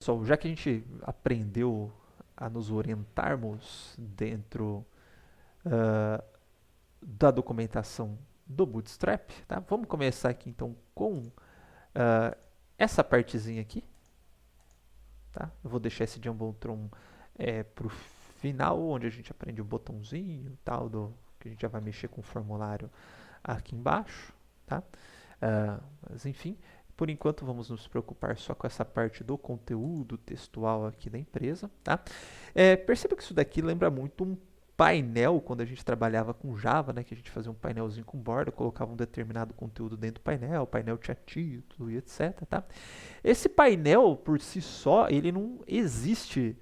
Pessoal, já que a gente aprendeu a nos orientarmos dentro da documentação do Bootstrap, tá? Vamos começar aqui então com ah, essa partezinha aqui, tá? Eu vou deixar esse Jumbotron para o final, onde a gente aprende o botãozinho, tal, que a gente já vai mexer com o formulário aqui embaixo, tá? Mas enfim, por enquanto vamos nos preocupar só com essa parte do conteúdo textual aqui da empresa, tá? Perceba que isso daqui lembra muito um painel quando a gente trabalhava com Java, né? Que a gente fazia um painelzinho com borda, colocava um determinado conteúdo dentro do painel, o painel tinha título e etc, tá? Esse painel por si só, ele não existe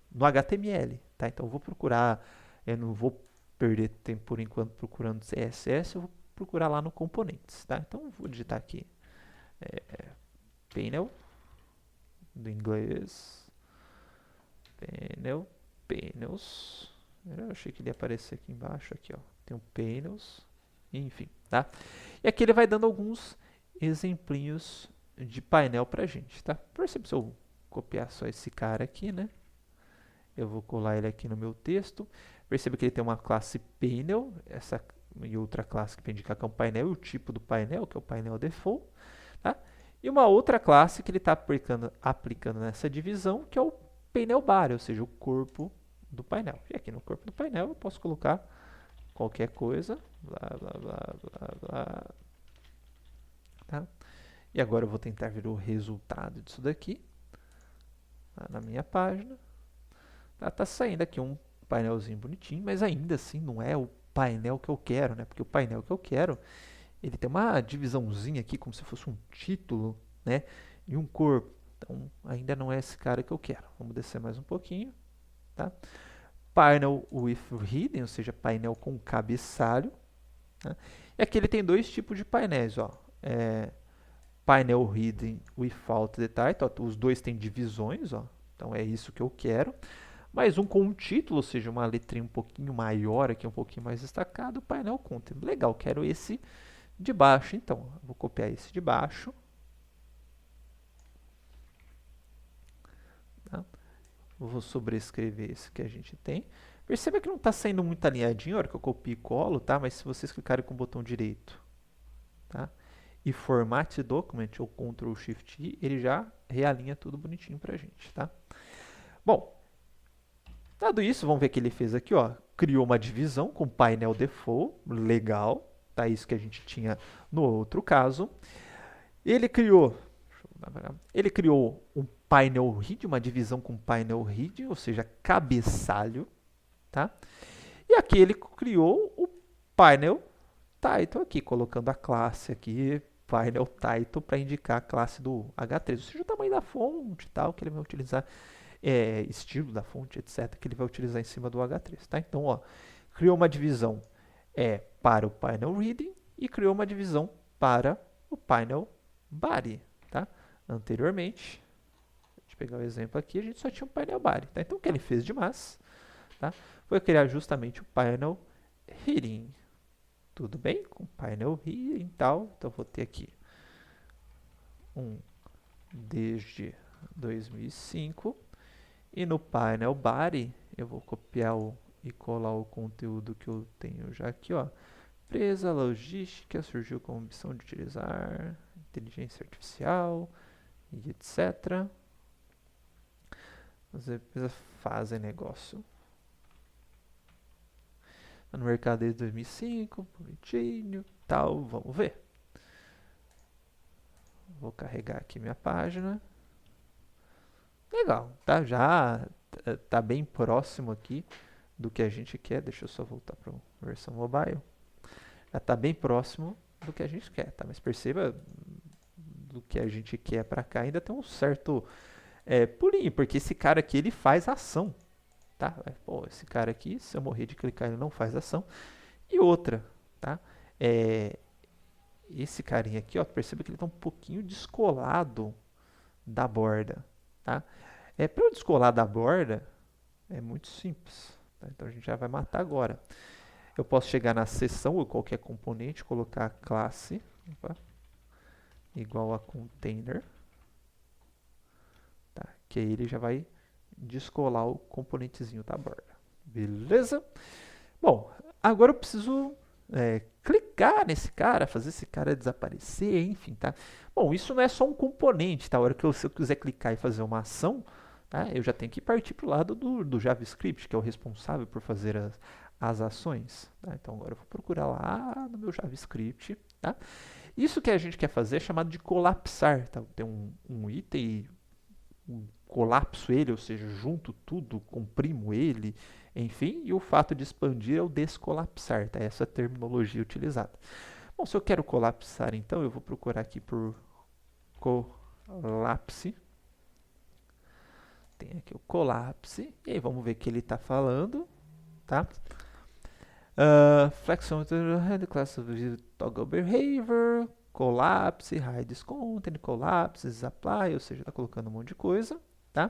no HTML, tá? Então eu vou procurar, eu não vou perder tempo por enquanto procurando CSS, eu vou procurar lá no componentes, tá? Então eu vou digitar aqui panel, do inglês, panel, panels, eu achei que ele ia aparecer aqui embaixo, aqui ó, tem um panels, enfim, tá? E aqui ele vai dando alguns exemplinhos de painel pra gente, tá? Percebe se eu copiar só esse cara aqui, né? Eu vou colar ele aqui no meu texto. Perceba que ele tem uma classe panel, essa e outra classe que vai indicar que é um painel, e o tipo do painel, que é o painel default, tá? E uma outra classe que ele está aplicando nessa divisão, que é o painel body, ou seja, o corpo do painel. E aqui no corpo do painel eu posso colocar qualquer coisa, blá, blá, blá, blá, blá, tá? E agora eu vou tentar ver o resultado disso daqui, lá na minha página. Tá saindo aqui um painelzinho bonitinho, mas ainda assim não é o painel que eu quero, né? Porque o painel que eu quero, ele tem uma divisãozinha aqui, como se fosse um título, né? E um corpo. Então, ainda não é esse cara que eu quero. Vamos descer mais um pouquinho, tá? Panel with hidden, ou seja, painel com cabeçalho. Né? E aqui ele tem dois tipos de painéis, ó. Painel hidden without the title. Ó, os dois têm divisões, ó. Então é isso que eu quero. Mais um com um título, ou seja, uma letrinha um pouquinho maior aqui, um pouquinho mais destacado, painel content. Legal, quero esse de baixo, então. Vou copiar esse de baixo. Tá? Vou sobrescrever esse que a gente tem. Perceba que não está saindo muito alinhadinho a hora que eu copio e colo, tá? Mas se vocês clicarem com o botão direito, tá? E Format Document, ou Ctrl Shift I, ele já realinha tudo bonitinho pra gente, tá? Bom, dado isso, vamos ver o que ele fez aqui, ó. Criou uma divisão com painel default, legal, tá? Isso que a gente tinha no outro caso. Ele criou um painel head, uma divisão com painel head, ou seja, cabeçalho, tá? E aqui ele criou o painel title aqui, colocando a classe aqui, painel title, para indicar a classe do H3, ou seja, o tamanho da fonte e tal, que ele vai utilizar, estilo da fonte, etc., que ele vai utilizar em cima do H3, tá? Então, ó, criou uma divisão para o painel reading e criou uma divisão para o painel body, tá? Anteriormente, deixa eu pegar o exemplo aqui, a gente só tinha um painel body, tá? Então, o que ele fez de mais, tá? Foi criar justamente o painel heading. Tudo bem? Com painel heading e tal. Então, vou ter aqui um desde 2005. E no painel body, eu vou copiar e colar o conteúdo que eu tenho já aqui, ó. Empresa, logística, surgiu como opção de utilizar inteligência artificial e etc. As empresas fazem negócio no mercado desde 2005, bonitinho, tal, vamos ver. Vou carregar aqui minha página. Legal, tá? Já tá bem próximo aqui do que a gente quer. Deixa eu só voltar para a versão mobile. Já tá bem próximo do que a gente quer, tá? Mas perceba, do que a gente quer para cá ainda tem um certo pulinho, porque esse cara aqui ele faz ação, tá? Pô, esse cara aqui, se eu morrer de clicar, ele não faz ação. E outra, tá? Esse carinha aqui, ó, perceba que ele está um pouquinho descolado da borda, tá? Para eu descolar da borda, é muito simples, tá? Então a gente já vai matar agora. Eu posso chegar na seção ou qualquer componente, colocar classe igual a container, que aí ele já vai descolar o componentezinho da borda. Beleza? Bom, agora eu preciso clicar nesse cara, fazer esse cara desaparecer, enfim, tá? Bom, isso não é só um componente, tá? A hora que se eu quiser clicar e fazer uma ação, tá? Eu já tenho que partir para o lado do JavaScript, que é o responsável por fazer as ações. Tá? Então agora eu vou procurar lá no meu JavaScript, tá? Isso que a gente quer fazer é chamado de colapsar, tá? Tem um item, colapso ele, ou seja, junto tudo, comprimo ele, enfim, e o fato de expandir é o descolapsar, tá? Essa é a terminologia utilizada. Bom, se eu quero colapsar, então, eu vou procurar aqui por colapse. Tem aqui o colapse, e aí vamos ver o que ele está falando, tá? Flexion class of toggle behavior, collapse, hide this content, collapse, apply, ou seja, está colocando um monte de coisa, tá?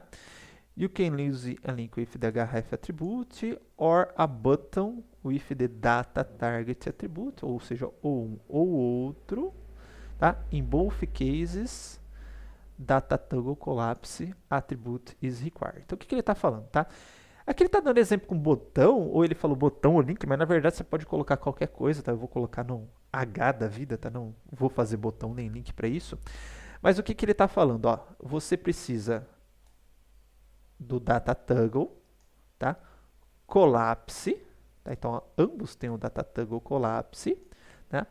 You can use a link with the href attribute or a button with the data target attribute, ou seja, ou um ou outro, tá? In both cases, data toggle collapse attribute is required. Então, o que ele está falando, tá? Aqui ele está dando exemplo com botão, ou ele falou botão ou link, mas na verdade você pode colocar qualquer coisa, tá? Eu vou colocar no H da vida, tá? Não vou fazer botão nem link para isso. Mas o que ele está falando, ó? Você precisa do data toggle, tá? Collapse, tá? Então, ó, ambos têm o data toggle collapse, tá?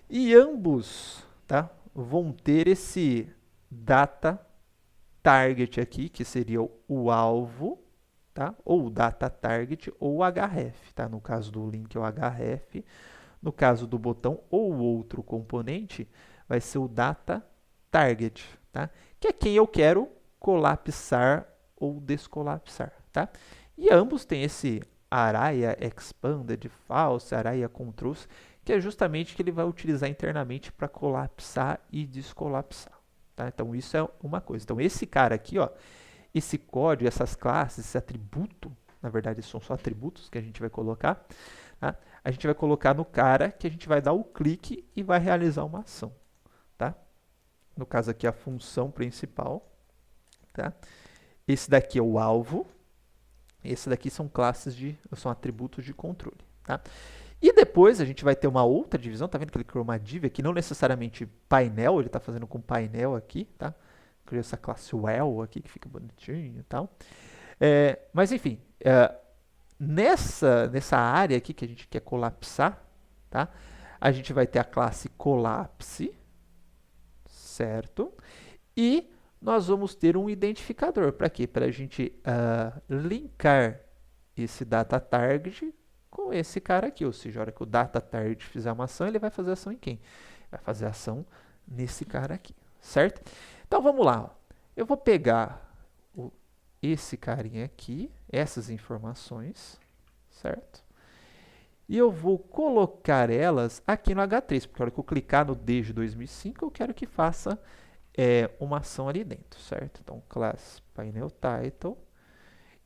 E ambos, tá? Vão ter esse data target aqui, que seria o alvo, tá? Ou data target ou href, tá? No caso do link é o href, no caso do botão ou outro componente vai ser o data target, tá? Que é quem eu quero colapsar ou descolapsar, tá? E ambos têm esse arraia expanded false, arraia controls, que é justamente que ele vai utilizar internamente para colapsar e descolapsar, tá? Então isso é uma coisa. Então esse cara aqui, ó, esse código, essas classes, esse atributo, na verdade são só atributos que a gente vai colocar, tá? A gente vai colocar no cara que a gente vai dar o clique e vai realizar uma ação, tá? No caso aqui a função principal, tá? Esse daqui é o alvo, esse daqui são são atributos de controle, tá? E depois a gente vai ter uma outra divisão, tá vendo que ele criou uma div aqui, não necessariamente painel, ele está fazendo com painel aqui, tá? Criou essa classe well aqui, que fica bonitinho e tal. Mas enfim, nessa área aqui que a gente quer colapsar, tá? A gente vai ter a classe collapse, certo? E nós vamos ter um identificador. Para quê? Para a gente linkar esse data target com esse cara aqui. Ou seja, a hora que o data target fizer uma ação, ele vai fazer ação em quem? Vai fazer ação nesse cara aqui, certo? Então vamos lá. Eu vou pegar esse carinha aqui, essas informações, certo? E eu vou colocar elas aqui no H3, porque a hora que eu clicar no D de 2005, eu quero que faça uma ação ali dentro, certo? Então, class painel title.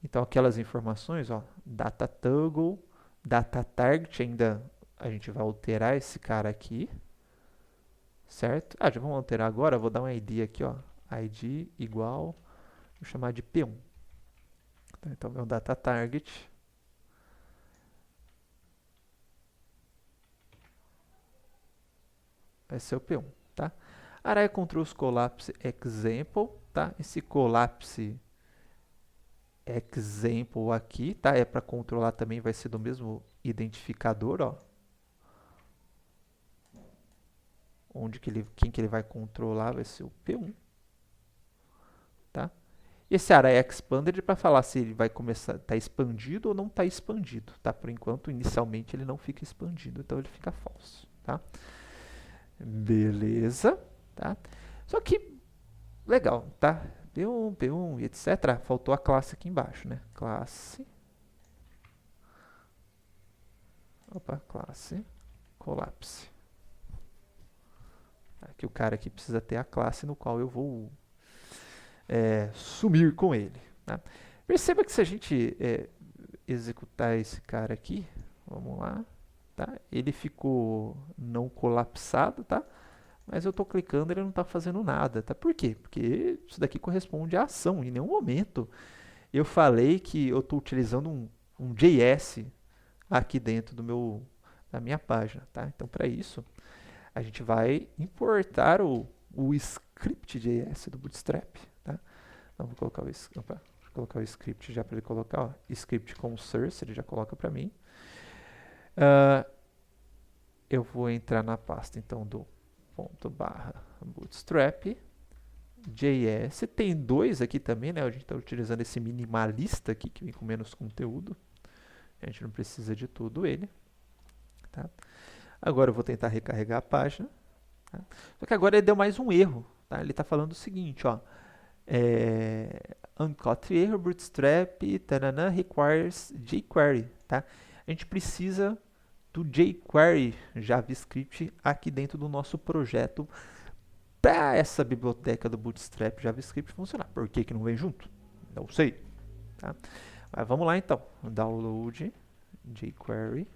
Então, aquelas informações, ó, data toggle, data target, ainda a gente vai alterar esse cara aqui, certo? Já vamos alterar agora, vou dar um ID aqui, ó, ID igual, vou chamar de P1. Então, meu data target vai ser o P1, tá? Array controls collapse example, tá? Esse collapse example aqui, tá? É para controlar também, vai ser do mesmo identificador, ó. Quem que ele vai controlar vai ser o P1, tá? E esse array expanded para falar se ele vai começar, tá expandido ou não tá expandido, tá? Por enquanto, inicialmente ele não fica expandido, então ele fica falso, tá? Beleza, tá? Só que, legal, tá? P1, P1 e etc. Faltou a classe aqui embaixo, né? Classe collapse. Aqui o cara aqui precisa ter a classe no qual eu vou sumir com ele, tá? Perceba que se a gente executar esse cara aqui, vamos lá, tá? Ele ficou não colapsado, tá? mas eu estou clicando e ele não está fazendo nada, tá? Por quê? Porque isso daqui corresponde à ação. Em nenhum momento eu falei que eu estou utilizando um JS aqui dentro da minha página, tá? Então, para isso, a gente vai importar o script JS do Bootstrap, tá? Então, vou colocar o script já para ele colocar, ó, script com source, ele já coloca para mim. Eu vou entrar na pasta, então, do .bootstrap JS. Tem dois aqui também, né? A gente está utilizando esse minimalista aqui, que vem com menos conteúdo. A gente não precisa de tudo ele. Tá? Agora eu vou tentar recarregar a página. Tá? Só que agora ele deu mais um erro. Tá? Ele está falando o seguinte, ó. Uncaught error, Bootstrap, tanana, requires jQuery. Tá? A gente precisa do jQuery JavaScript aqui dentro do nosso projeto para essa biblioteca do Bootstrap JavaScript funcionar. Por que que não vem junto? Não sei. Tá? Mas vamos lá então. Download jQuery.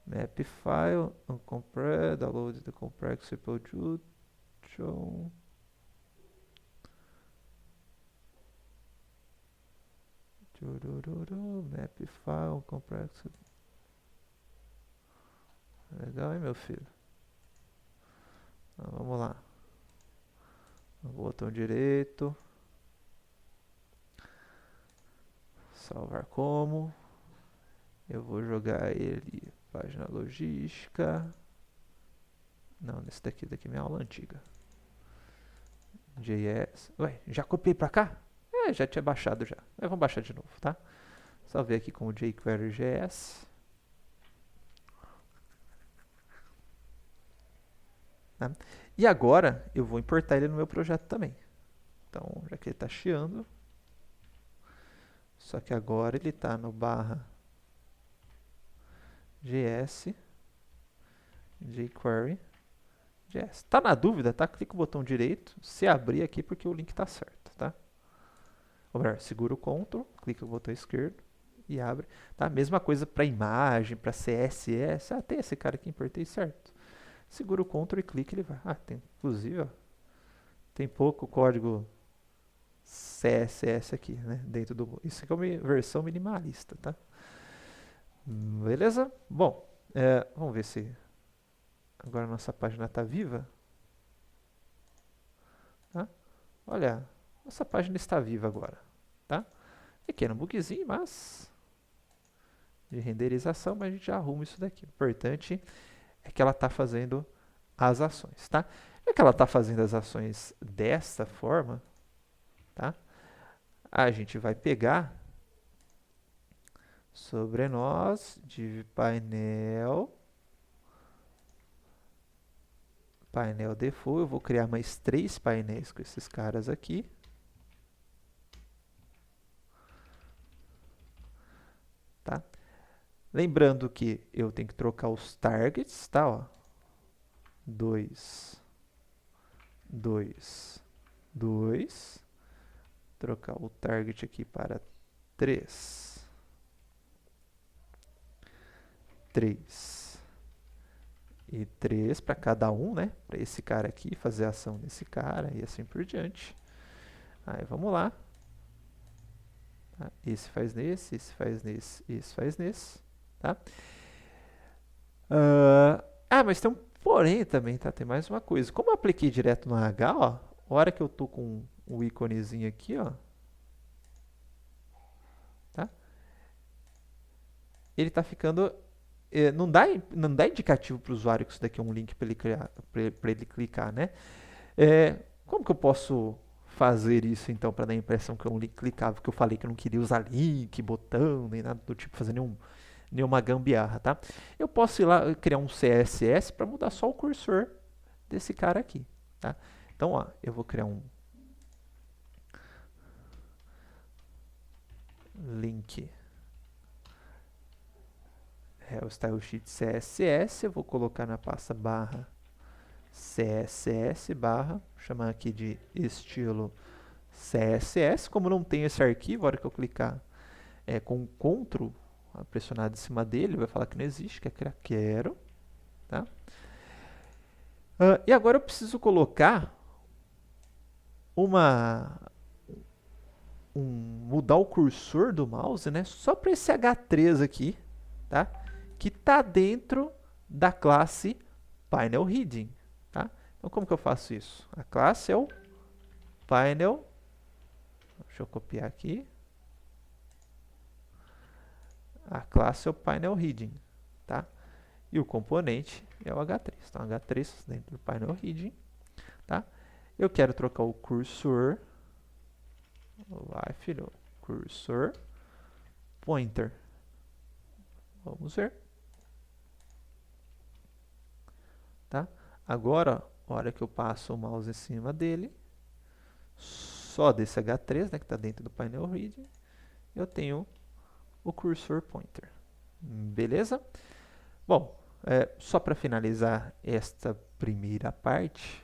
Map file, uncompressed, download the complex repository. Map file, complex. Legal, hein, meu filho? Então, vamos lá. Botão direito. Salvar como. Eu vou jogar ele. Página logística. Não, nesse daqui é minha aula antiga. JS. Ué, já copiei pra cá? Já tinha baixado já. Mas vamos baixar de novo, tá? Salvei aqui com o jQuery JS. Tá? E agora eu vou importar ele no meu projeto também. Então, já que ele está chiando. Só que agora ele está no /gs jQuery JS. Tá na dúvida, tá? Clica o botão direito, se abrir aqui porque o link está certo, tá? Ou melhor, segura o Ctrl, clica o botão esquerdo e abre. Tá? Mesma coisa para imagem, para CSS. Tem esse cara aqui, importei certo. Segura o Ctrl e clica e ele vai. Tem, inclusive, ó, tem pouco código CSS aqui, né? Dentro do. Isso aqui é uma versão minimalista, tá? Beleza? Bom, vamos ver se agora a nossa página está viva. Tá? Olha, nossa página está viva agora, tá? Pequeno bugzinho, mas de renderização, mas a gente já arruma isso daqui. O importante é que ela está fazendo as ações, tá? Já que ela está fazendo as ações desta forma, tá? A gente vai pegar sobre nós, div painel default. Eu vou criar mais 3 painéis com esses caras aqui. Tá? Lembrando que eu tenho que trocar os targets, tá? Ó. 2, 2, 2. Trocar o target aqui para 3, 3 e 3 para cada um, né? Para esse cara aqui fazer a ação desse cara e assim por diante. Aí vamos lá. Tá? Esse faz nesse, esse faz nesse, esse faz nesse. Tá? Mas tem um porém também, tá? Tem mais uma coisa. Como eu apliquei direto no H, ó, a hora que eu tô com o íconezinho aqui, ó, tá? Ele tá ficando... não dá indicativo para o usuário que isso daqui é um link para ele clicar, né? Como que eu posso fazer isso, então, para dar a impressão que é um link clicável? Que eu falei que eu não queria usar link, botão, nem nada do tipo, fazer nenhuma gambiarra, tá? Eu posso ir lá criar um CSS para mudar só o cursor desse cara aqui, tá? Então, ó, eu vou criar um link o style sheet CSS, eu vou colocar na pasta barra CSS barra, vou chamar aqui de estilo CSS. Como não tem esse arquivo, a hora que eu clicar com o Ctrl pressionado em cima dele, vai falar que não existe, quer criar quero. Tá? E agora eu preciso colocar mudar o cursor do mouse, né? Só para esse H3 aqui, tá? Que está dentro da classe PinealHeading, tá? Então, como que eu faço isso? A classe é o Pineal. Deixa eu copiar aqui. A classe é o PinealHeading, tá? E o componente é o H3. Então, H3 dentro do PinealHeading, tá? Eu quero trocar o cursor. Vai, filho. Cursor. Pointer. Vamos ver. Tá? Agora, a hora que eu passo o mouse em cima dele, só desse H3, né, que está dentro do PinealHeading, eu tenho o cursor pointer. Beleza? Bom, só para finalizar esta primeira parte,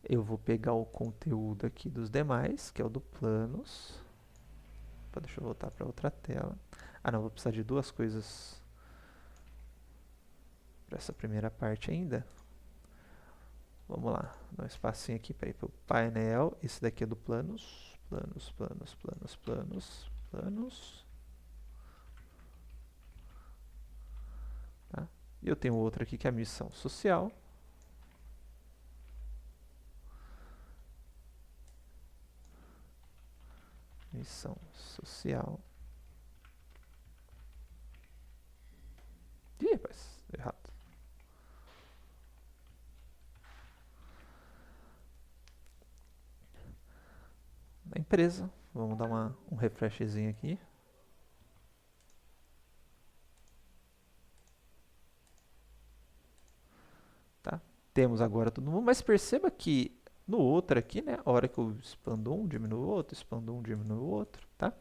eu vou pegar o conteúdo aqui dos demais, que é o do planos. Deixa eu voltar para outra tela. Não, vou precisar de duas coisas para essa primeira parte ainda. Vamos lá, dá um espacinho aqui para ir para o painel. Esse daqui é do planos. Planos. Tá? E eu tenho outro aqui que é a missão social. Missão social. Ih, rapaz, errado. Da empresa. Vamos dar um refreshzinho aqui. Tá? Temos agora todo mundo, mas perceba que no outro aqui, né, a hora que eu expando um, diminuo o outro, expando um, diminuo o outro, tá?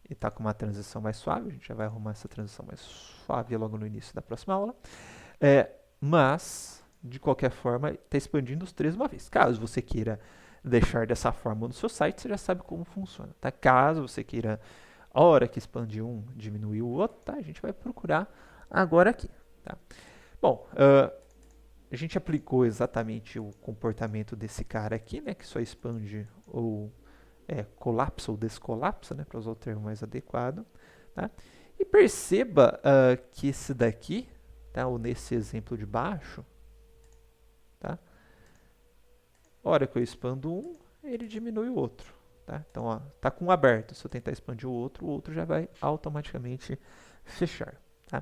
E tá com uma transição mais suave, a gente já vai arrumar essa transição mais suave logo no início da próxima aula. Mas, de qualquer forma, está expandindo os três uma vez. Caso você queira deixar dessa forma no seu site, você já sabe como funciona, tá? Caso você queira, a hora que expandir um, diminuir o outro, tá? A gente vai procurar agora aqui, tá? Bom, a gente aplicou exatamente o comportamento desse cara aqui, né? Que só expande ou colapsa ou descolapsa, né? Para usar o termo mais adequado, tá? E perceba que esse daqui, tá? Ou nesse exemplo de baixo, tá? A hora que eu expando um, ele diminui o outro, tá? Então, ó, tá com um aberto. Se eu tentar expandir o outro já vai automaticamente fechar, tá?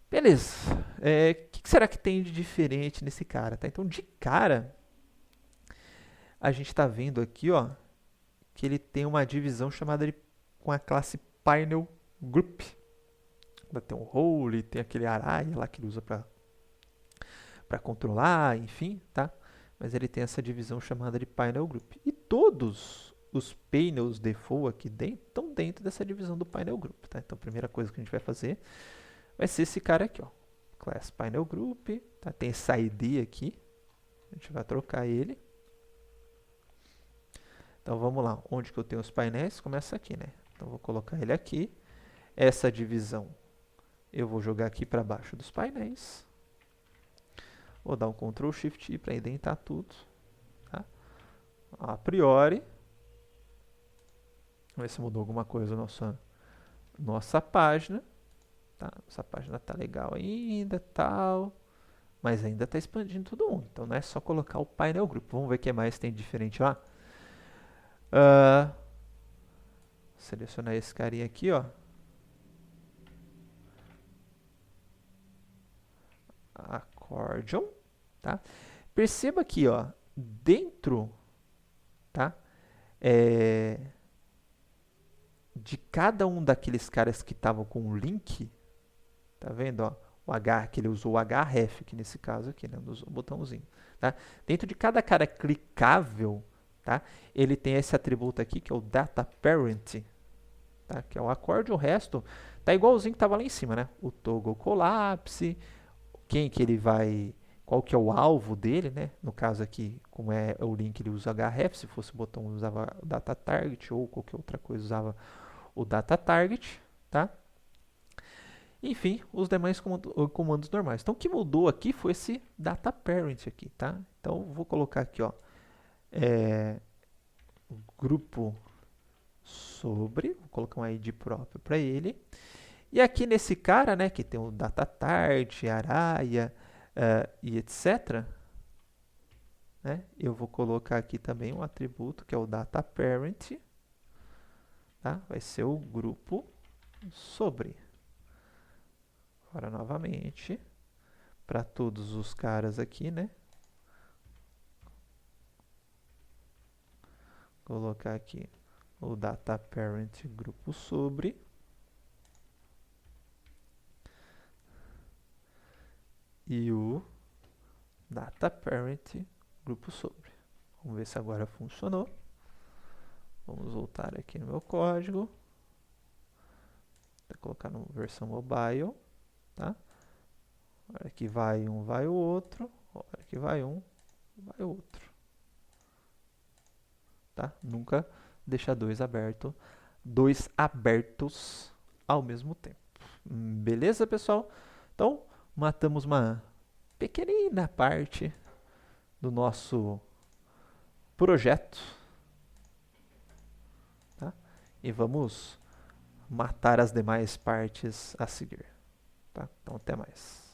Beleza. O que será que tem de diferente nesse cara, tá? Então, de cara, a gente está vendo aqui, ó, que ele tem uma divisão chamada com a classe Pineal Group. Tem um role, tem aquele array lá que ele usa para controlar, enfim, tá? Mas ele tem essa divisão chamada de Pineal Group. E todos os painels default aqui dentro estão dentro dessa divisão do Pineal Group, tá? Então a primeira coisa que a gente vai fazer vai ser esse cara aqui, ó. Class Pineal Group, tá? Tem esse ID aqui. A gente vai trocar ele. Então vamos lá, onde que eu tenho os painéis? Começa aqui, né? Então vou colocar ele aqui. Essa divisão eu vou jogar aqui para baixo dos painéis. Vou dar um Ctrl Shift I para indentar tudo. Tá? A priori, vamos ver se mudou alguma coisa na nossa página. Tá? Nossa página está legal ainda, tal, mas ainda está expandindo todo mundo. Então não é só colocar o Pineal Group. Vamos ver o que mais tem de diferente lá. Selecionar esse carinha aqui, ó. Accordion, tá? Perceba aqui, ó, dentro, tá? De cada um daqueles caras que estavam com o link, tá vendo, ó? O H, que ele usou o href, que nesse caso aqui, né? Usou o botãozinho, tá? Dentro de cada cara clicável, tá? Ele tem esse atributo aqui, que é o data parent, tá? Que é o acorde, o resto tá igualzinho que estava lá em cima, né? O toggle collapse, quem que ele vai qual que é o alvo dele, né? No caso aqui, como é o link, ele usa href, se fosse o botão usava o data target ou qualquer outra coisa usava o data target, tá? Enfim, os demais comandos normais. Então, o que mudou aqui foi esse data parent aqui, tá? Então, vou colocar aqui, ó, grupo sobre, vou colocar um ID próprio para ele. E aqui nesse cara, né, que tem o data tart, araya e etc, né, eu vou colocar aqui também um atributo que é o data parent, tá? Vai ser o grupo sobre. Agora novamente, para todos os caras aqui, né? Colocar aqui o data parent grupo sobre. E o data parent grupo sobre. Vamos ver se agora funcionou. Vamos voltar aqui no meu código. Vou colocar na versão mobile, tá? A hora que vai um, vai o outro. A hora que vai um, vai o outro. Tá? Nunca deixa dois abertos ao mesmo tempo. Beleza, pessoal? Então, matamos uma pequenina parte do nosso projeto, tá? E vamos matar as demais partes a seguir, tá? Então, até mais.